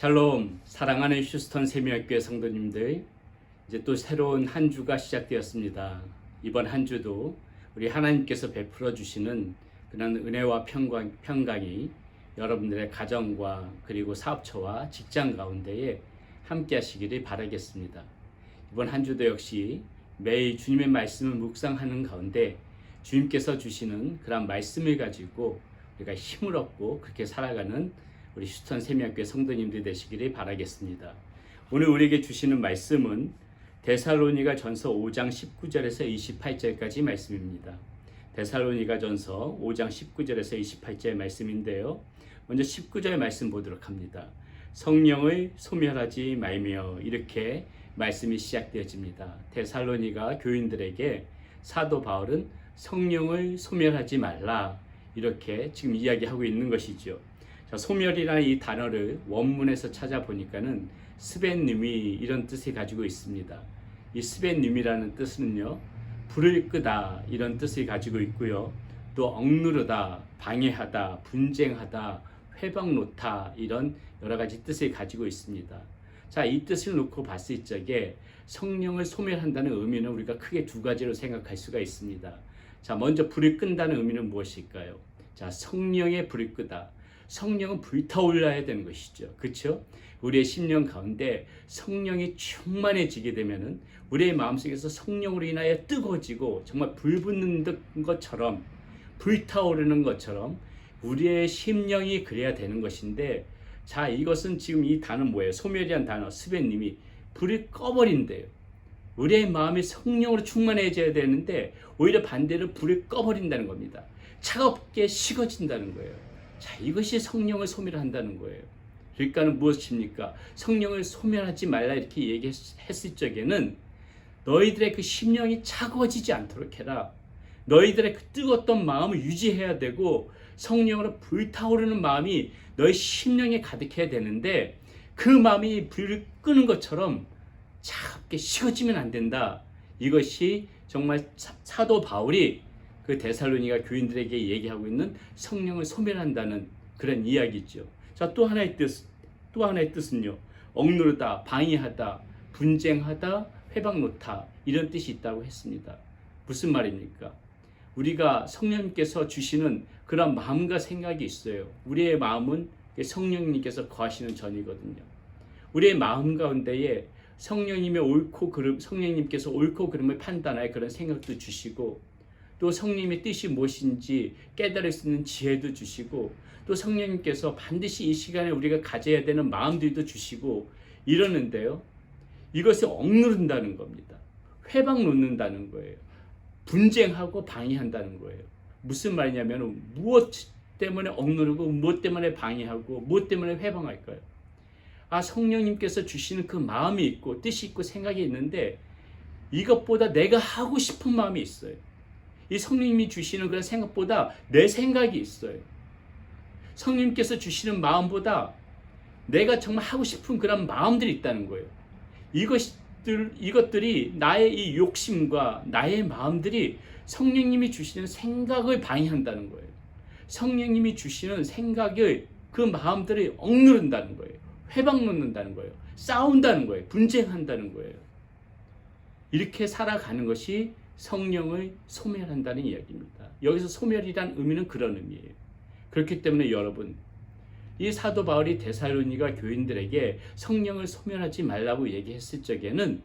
샬롬, 사랑하는 휴스턴 세미학교회 성도님들, 이제 또 새로운 한 주가 시작되었습니다. 이번 한 주도 우리 하나님께서 베풀어 주시는 그런 은혜와 평강이 여러분들의 가정과 그리고 사업처와 직장 가운데에 함께 하시기를 바라겠습니다. 이번 한 주도 역시 매일 주님의 말씀을 묵상하는 가운데 주님께서 주시는 그런 말씀을 가지고 우리가 힘을 얻고 그렇게 살아가는 우리 휴스턴 세미학교회 성도님들 되시기를 바라겠습니다. 오늘 우리에게 주시는 말씀은 데살로니가 전서 5장 19절에서 28절까지 말씀입니다. 데살로니가 전서 5장 19절에서 28절 말씀인데요. 먼저 19절 말씀 보도록 합니다. 성령을 소멸하지 말며, 이렇게 말씀이 시작되어집니다. 데살로니가 교인들에게 사도 바울은 성령을 소멸하지 말라, 이렇게 지금 이야기하고 있는 것이죠. 자, 소멸이라는 이 단어를 원문에서 찾아보니까는 스벤님이 이런 뜻을 가지고 있습니다. 이 스벤님이라는 뜻은요, 불을 끄다 이런 뜻을 가지고 있고요. 또 억누르다, 방해하다, 분쟁하다, 회방 놓다 이런 여러 가지 뜻을 가지고 있습니다. 자, 이 뜻을 놓고 봤을 적에 성령을 소멸한다는 의미는 우리가 크게 두 가지로 생각할 수가 있습니다. 자, 먼저 불을 끈다는 의미는 무엇일까요? 자, 성령의 불을 끄다. 성령은 불타올라야 되는 것이죠. 그렇죠? 우리의 심령 가운데 성령이 충만해지게 되면은 우리의 마음속에서 성령으로 인하여 뜨거워지고 정말 불 붙는 것처럼, 불타오르는 것처럼 우리의 심령이 그래야 되는 것인데, 자, 이것은 지금 이 단어 뭐예요? 소멸이란 단어, 스벤님이 불을 꺼버린대요. 우리의 마음이 성령으로 충만해져야 되는데 오히려 반대로 불을 꺼버린다는 겁니다. 차갑게 식어진다는 거예요. 자, 이것이 성령을 소멸한다는 거예요. 그러니까는 무엇입니까? 성령을 소멸하지 말라 이렇게 얘기했을 적에는 너희들의 그 심령이 차가워지지 않도록 해라. 너희들의 그 뜨거웠던 마음을 유지해야 되고 성령으로 불타오르는 마음이 너희 심령에 가득해야 되는데 그 마음이 불을 끄는 것처럼 차갑게 식어지면 안 된다. 이것이 정말 사도 바울이 그 데살로니가 교인들에게 얘기하고 있는 성령을 소멸한다는 그런 이야기죠. 자, 또 하나의 뜻은요, 억누르다, 방해하다, 분쟁하다, 회방 놓다 이런 뜻이 있다고 했습니다. 무슨 말입니까? 우리가 성령님께서 주시는 그런 마음과 생각이 있어요. 우리의 마음은 성령님께서 거하시는 전이거든요. 우리의 마음 가운데에 성령님께서 옳고 그름을 판단할 그런 생각도 주시고, 또 성령님의 뜻이 무엇인지 깨달을 수 있는 지혜도 주시고, 또 성령님께서 반드시 이 시간에 우리가 가져야 되는 마음들도 주시고 이러는데요, 이것을 억누른다는 겁니다. 회방 놓는다는 거예요. 분쟁하고 방해한다는 거예요. 무슨 말이냐면 무엇 때문에 억누르고 무엇 때문에 방해하고 무엇 때문에 회방할까요? 아, 성령님께서 주시는 그 마음이 있고 뜻이 있고 생각이 있는데 이것보다 내가 하고 싶은 마음이 있어요. 이 성령님이 주시는 그런 생각보다 내 생각이 있어요. 성령님께서 주시는 마음보다 내가 정말 하고 싶은 그런 마음들이 있다는 거예요. 이것들이 나의 이 욕심과 나의 마음들이 성령님이 주시는 생각을 방해한다는 거예요. 성령님이 주시는 생각을, 그 마음들을 억누른다는 거예요. 회방 놓는다는 거예요. 싸운다는 거예요. 분쟁한다는 거예요. 이렇게 살아가는 것이 성령을 소멸한다는 이야기입니다. 여기서 소멸이란 의미는 그런 의미예요. 그렇기 때문에 여러분, 이 사도 바울이 데살로니가 교인들에게 성령을 소멸하지 말라고 얘기했을 적에는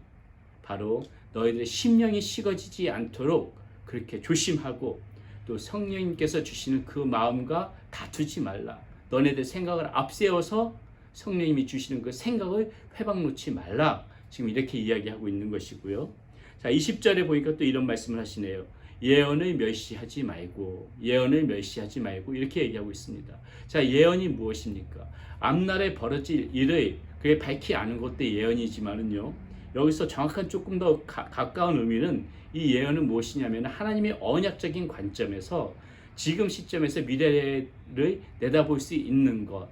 바로 너희들의 심령이 식어지지 않도록 그렇게 조심하고, 또 성령님께서 주시는 그 마음과 다투지 말라. 너네들 생각을 앞세워서 성령님이 주시는 그 생각을 회방 놓지 말라. 지금 이렇게 이야기하고 있는 것이고요. 자, 20절에 보니까 또 이런 말씀을 하시네요. 예언을 멸시하지 말고, 예언을 멸시하지 말고 이렇게 얘기하고 있습니다. 자, 예언이 무엇입니까? 앞날에 벌어질 일을 그게 밝히 아는 것도 예언이지만은요, 여기서 정확한 조금 더 가까운 의미는, 이 예언은 무엇이냐면 하나님의 언약적인 관점에서 지금 시점에서 미래를 내다볼 수 있는 것,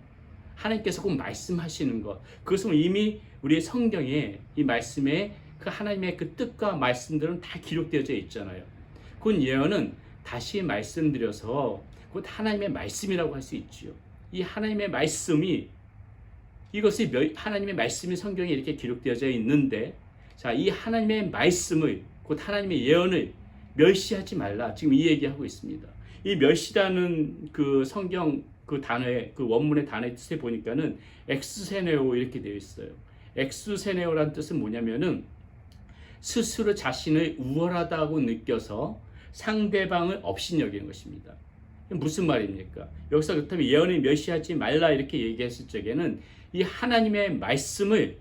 하나님께서 꼭 말씀하시는 것, 그것은 이미 우리의 성경에 이 말씀에 그 하나님의 그 뜻과 말씀들은 다 기록되어져 있잖아요. 그 예언은 다시 말씀드려서 곧 하나님의 말씀이라고 할 수 있지요. 이 하나님의 말씀이 이것이 하나님의 말씀이 성경에 이렇게 기록되어져 있는데, 자, 이 하나님의 말씀을, 곧 하나님의 예언을 멸시하지 말라. 지금 이 얘기하고 있습니다. 이 멸시라는 그 성경 그 단어의 그 원문의 단어의 뜻에 보니까는 엑스세네오 이렇게 되어 있어요. 엑스세네오라는 뜻은 뭐냐면은 스스로 자신을 우월하다고 느껴서 상대방을 업신여기는 것입니다. 무슨 말입니까? 여기서 그렇다면 예언을 멸시하지 말라 이렇게 얘기했을 적에는 이 하나님의 말씀을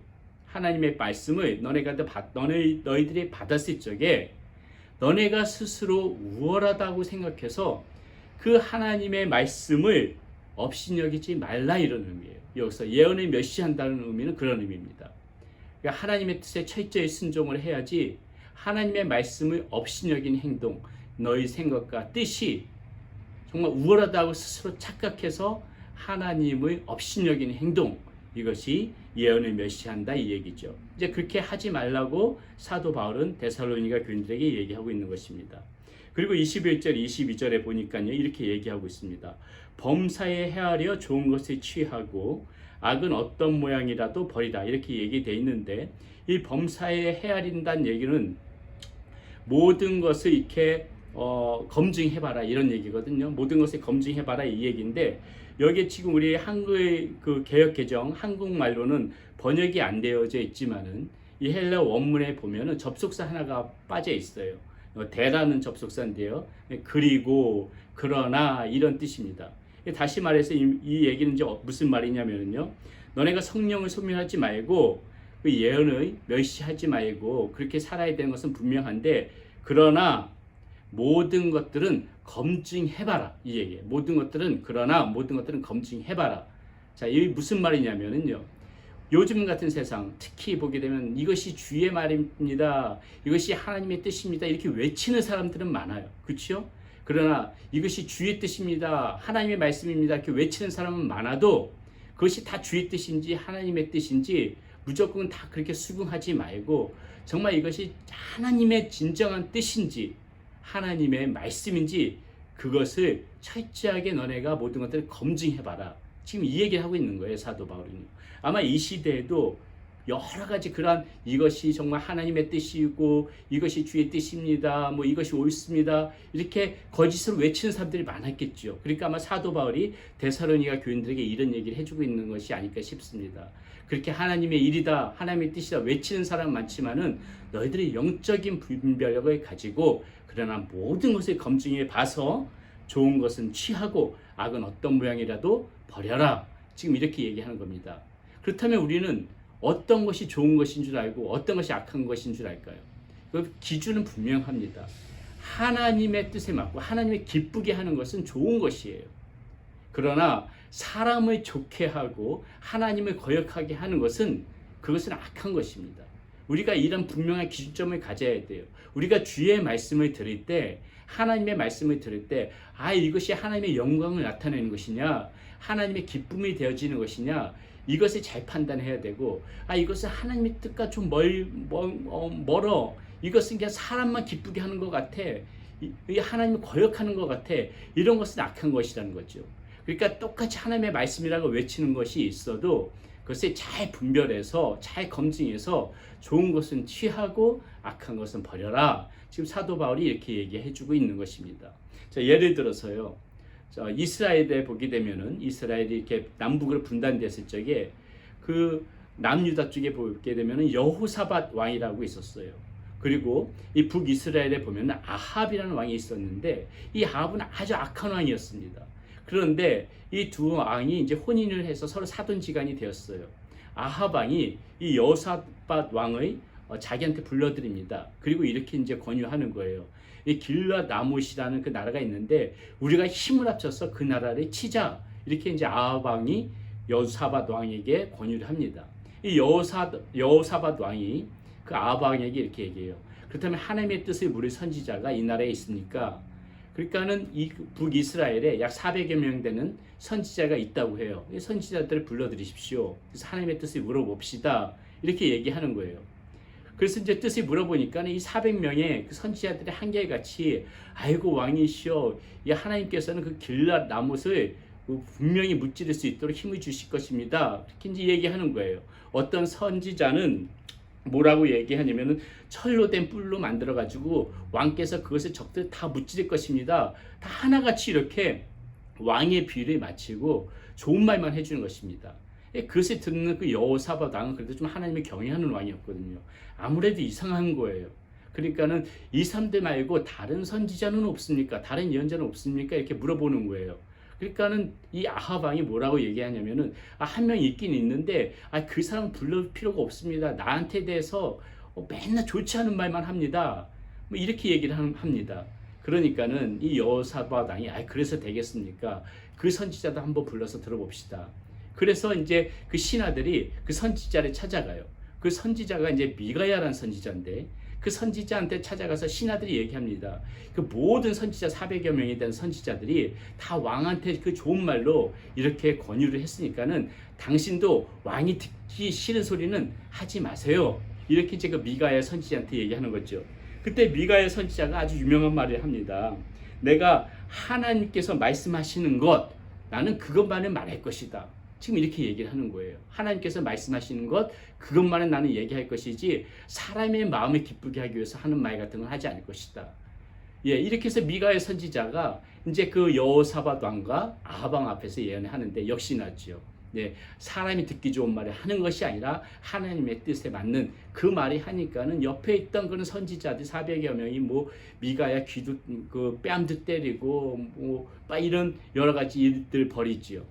너희들이 받았을 적에 너네가 스스로 우월하다고 생각해서 그 하나님의 말씀을 업신여기지 말라 이런 의미예요. 여기서 예언을 멸시한다는 의미는 그런 의미입니다. 그러니까 하나님의 뜻에 철저히 순종을 해야지 하나님의 말씀을 업신여긴 행동, 너희 생각과 뜻이 정말 우월하다고 스스로 착각해서 하나님을 업신여긴 행동, 이것이 예언을 멸시한다 이 얘기죠. 이제 그렇게 하지 말라고 사도 바울은 데살로니가 교인들에게 얘기하고 있는 것입니다. 그리고 21절, 22절에 보니까요 이렇게 얘기하고 있습니다. 범사에 헤아려 좋은 것을 취하고 악은 어떤 모양이라도 버리라 이렇게 얘기되어 있는데, 이 범사에 헤아린다는 얘기는 모든 것을 이렇게 검증해봐라 이런 얘기거든요. 모든 것을 검증해봐라 이 얘기인데, 여기에 지금 우리 한국의 그 개역 개정 한국말로는 번역이 안 되어져 있지만은 이 헬라 원문에 보면은 접속사 하나가 빠져 있어요. 대라는 접속사인데요. 그리고, 그러나 이런 뜻입니다. 다시 말해서 이 얘기는 이제 무슨 말이냐면요. 너네가 성령을 소멸하지 말고 그 예언을 멸시하지 말고 그렇게 살아야 되는 것은 분명한데, 그러나 모든 것들은 검증해봐라 이 얘기예요. 모든 것들은 검증해봐라. 자, 이게 무슨 말이냐면요. 요즘 같은 세상 특히 보게 되면 이것이 주의 말입니다, 이것이 하나님의 뜻입니다 이렇게 외치는 사람들은 많아요. 그렇죠? 그러나 이것이 주의 뜻입니다, 하나님의 말씀입니다 이렇게 외치는 사람은 많아도 그것이 다 주의 뜻인지 하나님의 뜻인지 무조건 다 그렇게 수긍하지 말고, 정말 이것이 하나님의 진정한 뜻인지 하나님의 말씀인지 그것을 철저하게 너네가 모든 것들을 검증해봐라. 지금 이 얘기를 하고 있는 거예요, 사도 바울은요. 아마 이 시대에도 여러 가지 그러한 이것이 정말 하나님의 뜻이고 이것이 주의 뜻입니다, 뭐 이것이 옳습니다 이렇게 거짓으로 외치는 사람들이 많았겠죠. 그러니까 아마 사도 바울이 데살로니가 교인들에게 이런 얘기를 해주고 있는 것이 아닐까 싶습니다. 그렇게 하나님의 일이다, 하나님의 뜻이다 외치는 사람 많지만은 너희들이 영적인 분별력을 가지고 그러나 모든 것을 검증해 봐서 좋은 것은 취하고 악은 어떤 모양이라도 버려라. 지금 이렇게 얘기하는 겁니다. 그렇다면 우리는 어떤 것이 좋은 것인 줄 알고 어떤 것이 악한 것인 줄 알까요? 그 기준은 분명합니다. 하나님의 뜻에 맞고 하나님의 기쁘게 하는 것은 좋은 것이에요. 그러나 사람을 좋게 하고 하나님을 거역하게 하는 것은 그것은 악한 것입니다. 우리가 이런 분명한 기준점을 가져야 돼요. 우리가 주의 말씀을 들을 때, 하나님의 말씀을 들을 때, 이것이 하나님의 영광을 나타내는 것이냐, 하나님의 기쁨이 되어지는 것이냐, 이것을 잘 판단해야 되고, 이것은 하나님의 뜻과 좀 멀어, 이것은 그냥 사람만 기쁘게 하는 것 같아, 하나님을 거역하는 것 같아, 이런 것은 악한 것이라는 거죠. 그러니까 똑같이 하나님의 말씀이라고 외치는 것이 있어도 그것을 잘 분별해서 잘 검증해서 좋은 것은 취하고 악한 것은 버려라. 지금 사도 바울이 이렇게 얘기해 주고 있는 것입니다. 자, 예를 들어서요. 이스라엘에 보게 되면은 이스라엘이 이렇게 남북으로 분단됐을 적에 그 남유다 쪽에 보게 되면은 여호사밧 왕이라고 있었어요. 그리고 이 북이스라엘에 보면은 아합이라는 왕이 있었는데 이 아합은 아주 악한 왕이었습니다. 그런데 이 두 왕이 이제 혼인을 해서 서로 사돈지간이 되었어요. 아합 왕이 이 여호사밧 왕의 자기한테 불러들입니다. 그리고 이렇게 이제 권유하는 거예요. 이 길랏 라못이라는 그 나라가 있는데 우리가 힘을 합쳐서 그 나라를 치자. 이렇게 이제 아합 왕이 여호사밧 왕에게 권유를 합니다. 이 여호사밧 왕이 그 아합 왕에게 이렇게 얘기해요. 그렇다면 하나님의 뜻을 물을 선지자가 이 나라에 있습니까? 그러니까는 이 북이스라엘에 약 400여 명 되는 선지자가 있다고 해요. 이 선지자들을 불러들이십시오. 그래서 하나님의 뜻을 물어봅시다. 이렇게 얘기하는 거예요. 그래서 이제 뜻을 물어보니까 이 400명의 그 선지자들이 한결같이 아이고 왕이시여, 이 하나님께서는 그 길랏 라못을 분명히 무찌를 수 있도록 힘을 주실 것입니다. 이렇게 이제 얘기하는 거예요. 어떤 선지자는 뭐라고 얘기하냐면은 철로 된 뿔로 만들어 가지고 왕께서 그것을 적들 다 무찌를 것입니다. 다 하나같이 이렇게 왕의 비유를 마치고 좋은 말만 해주는 것입니다. 그것을 듣는 그 여호사밧 왕은 그래도 좀 하나님을 경외하는 왕이었거든요. 아무래도 이상한 거예요. 그러니까는 이 사람들 말고 다른 선지자는 없습니까? 다른 예언자는 없습니까? 이렇게 물어보는 거예요. 그러니까는 이 아합 왕이 뭐라고 얘기하냐면은 한 명 있긴 있는데 그 사람 불러올 필요가 없습니다. 나한테 대해서 맨날 좋지 않은 말만 합니다. 뭐 이렇게 얘기를 합니다. 그러니까는 이 여호사밧 왕이 그래서 되겠습니까? 그 선지자도 한번 불러서 들어봅시다. 그래서 이제 그 신하들이 그 선지자를 찾아가요. 그 선지자가 이제 미가야라는 선지자인데 그 선지자한테 찾아가서 신하들이 얘기합니다. 그 모든 선지자 400여 명에 대한 선지자들이 다 왕한테 그 좋은 말로 이렇게 권유를 했으니까는 당신도 왕이 듣기 싫은 소리는 하지 마세요. 이렇게 이제 그 미가야 선지자한테 얘기하는 거죠. 그때 미가야 선지자가 아주 유명한 말을 합니다. 내가 하나님께서 말씀하시는 것, 나는 그것만을 말할 것이다. 지금 이렇게 얘기를 하는 거예요. 하나님께서 말씀하시는 것, 그것만은 나는 얘기할 것이지 사람의 마음을 기쁘게 하기 위해서 하는 말 같은 건 하지 않을 것이다. 이렇게 해서 미가의 선지자가 이제 그 여호사밧 왕과 아합 왕 앞에서 예언을 하는데 역시나죠. 사람이 듣기 좋은 말을 하는 것이 아니라 하나님의 뜻에 맞는 그 말이 하니까는 옆에 있던 그런 선지자들 400여 명이 뭐 미가야 귀도 그 뺨도 때리고 뭐 이런 여러 가지 일들 벌이지요.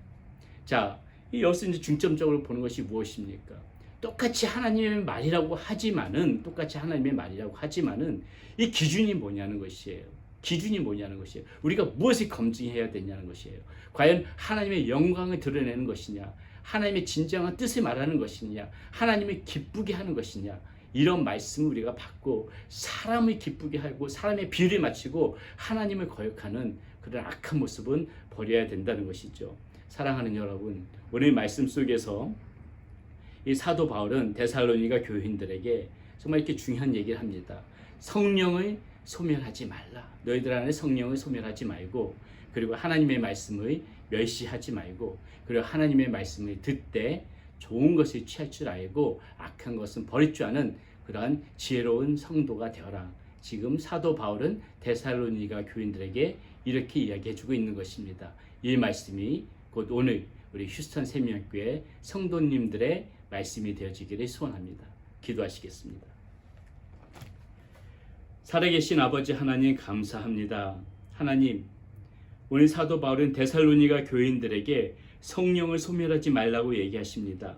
자, 여기서 이제 중점적으로 보는 것이 무엇입니까? 똑같이 하나님의 말이라고 하지만은 이 기준이 뭐냐는 것이에요. 기준이 뭐냐는 것이에요. 우리가 무엇을 검증해야 되냐는 것이에요. 과연 하나님의 영광을 드러내는 것이냐, 하나님의 진정한 뜻을 말하는 것이냐, 하나님을 기쁘게 하는 것이냐, 이런 말씀을 우리가 받고 사람을 기쁘게 하고 사람의 비유를 맞추고 하나님을 거역하는 그런 악한 모습은 버려야 된다는 것이죠. 사랑하는 여러분, 오늘 말씀 속에서 이 사도 바울은 데살로니가 교인들에게 정말 이렇게 중요한 얘기를 합니다. 성령을 소멸하지 말라. 너희들 안에 성령을 소멸하지 말고, 그리고 하나님의 말씀을 멸시하지 말고, 그리고 하나님의 말씀을 듣되 좋은 것을 취할 줄 알고 악한 것은 버릴 줄 아는 그러한 지혜로운 성도가 되어라. 지금 사도 바울은 데살로니가 교인들에게 이렇게 이야기해주고 있는 것입니다. 이 말씀이 곧 오늘 우리 휴스턴 세미학교의 성도님들의 말씀이 되어지기를 소원합니다. 기도하시겠습니다. 살아계신 아버지 하나님 감사합니다. 하나님, 오늘 사도 바울은 데살로니가 교인들에게 성령을 소멸하지 말라고 얘기하십니다.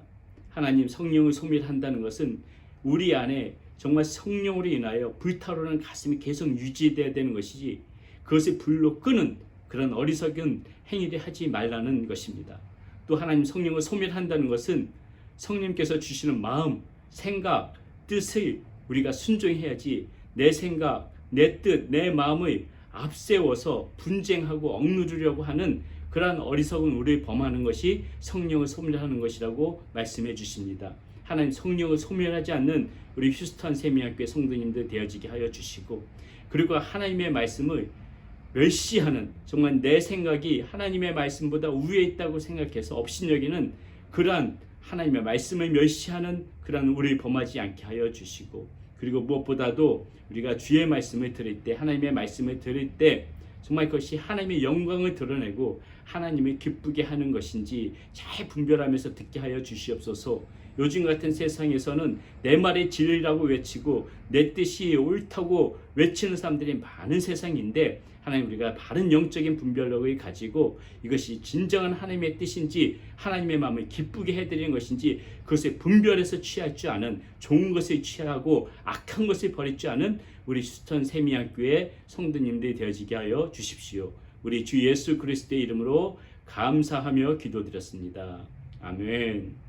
하나님, 성령을 소멸한다는 것은 우리 안에 정말 성령으로 인하여 불타오르는 가슴이 계속 유지되어야 되는 것이지 그것을 불로 끄는 그런 어리석은 행위를 하지 말라는 것입니다. 또 하나님, 성령을 소멸한다는 것은 성령께서 주시는 마음, 생각, 뜻을 우리가 순종해야지 내 생각, 내 뜻, 내 마음을 앞세워서 분쟁하고 억누르려고 하는 그러한 어리석은 우리를 범하는 것이 성령을 소멸하는 것이라고 말씀해 주십니다. 하나님, 성령을 소멸하지 않는 우리 휴스턴 세미학교의 성도님들 되어지게 하여 주시고, 그리고 하나님의 말씀을 멸시하는, 정말 내 생각이 하나님의 말씀보다 우위에 있다고 생각해서 업신여기는 그러한 하나님의 말씀을 멸시하는 그러한 우리를 범하지 않게 하여 주시고, 그리고 무엇보다도 우리가 주의 말씀을 들을 때, 하나님의 말씀을 들을 때 정말 그것이 하나님의 영광을 드러내고 하나님을 기쁘게 하는 것인지 잘 분별하면서 듣게 하여 주시옵소서. 요즘 같은 세상에서는 내 말이 진리라고 외치고 내 뜻이 옳다고 외치는 사람들이 많은 세상인데, 하나님, 우리가 바른 영적인 분별력을 가지고 이것이 진정한 하나님의 뜻인지 하나님의 마음을 기쁘게 해드리는 것인지 그것을 분별해서 취할 줄 아는, 좋은 것을 취하고 악한 것을 버릴 줄 아는 우리 휴스턴 세미학교의 성도님들이 되어지게 하여 주십시오. 우리 주 예수 그리스도의 이름으로 감사하며 기도드렸습니다. 아멘.